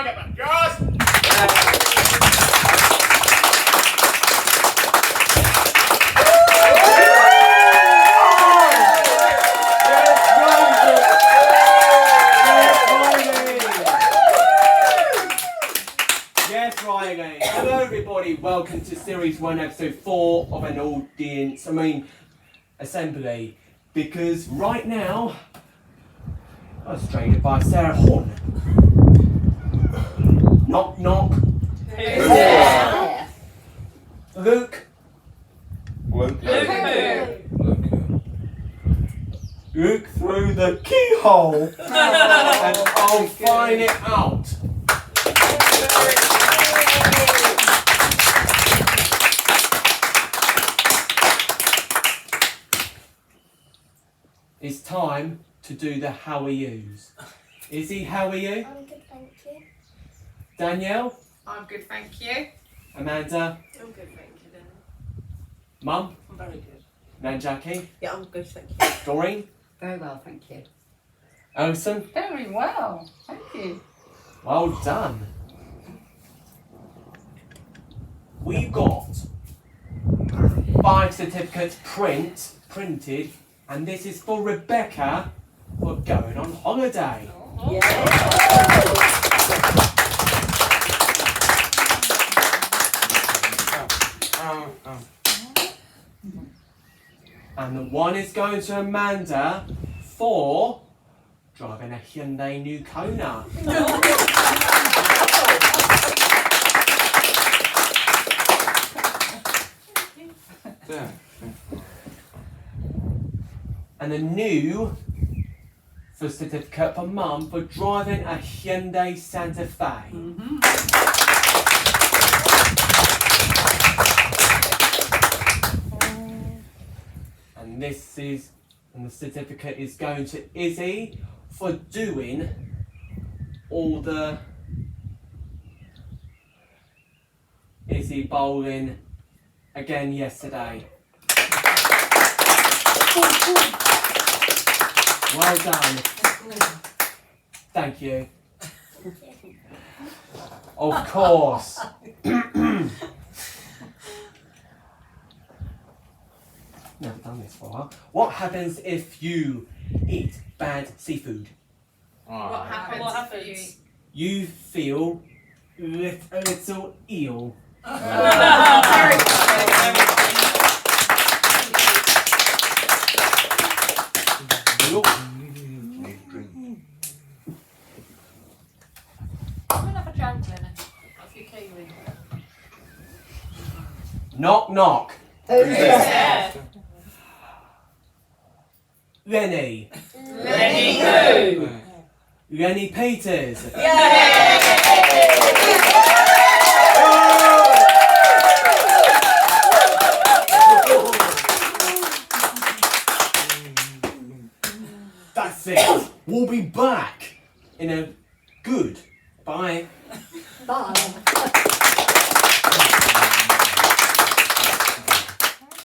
round of applause. Yes, Riley. Hello, everybody. Welcome to Series 1, Episode 4 of an audience, assembly. Because right now, I was trained by Sarah Horn. Knock, knock. Who's there? Luke. Luke. Look through the keyhole and I'll find it out. It's time to do the how are yous. Izzy, how are you? I'm good, thank you. Danielle? I'm good, thank you. Amanda? I'm good, thank you, then. Mum? I'm very good. Nanjaki? Yeah, I'm good, thank you. Doreen? Very well, thank you. Alison? Very well, thank you. Well done. We've got 5 certificates printed, and this is for Rebecca for going on holiday. And the one is going to Amanda for driving a Hyundai New Kona. And a new for certificate for Mum for driving a Hyundai Santa Fe. And the certificate is going to Izzy for doing all the Izzy bowling again yesterday. Well done. Thank you. Of course. Never done this for a while. What happens if you eat bad seafood? What happens if you eat? You feel a little eel. Very good. Look. I'm gonna have a jam dinner. If you kiwi. Knock knock. Who's there? Lenny. Lenny who? Lenny Peters. That's it. We'll be back in a good. Bye. Bye.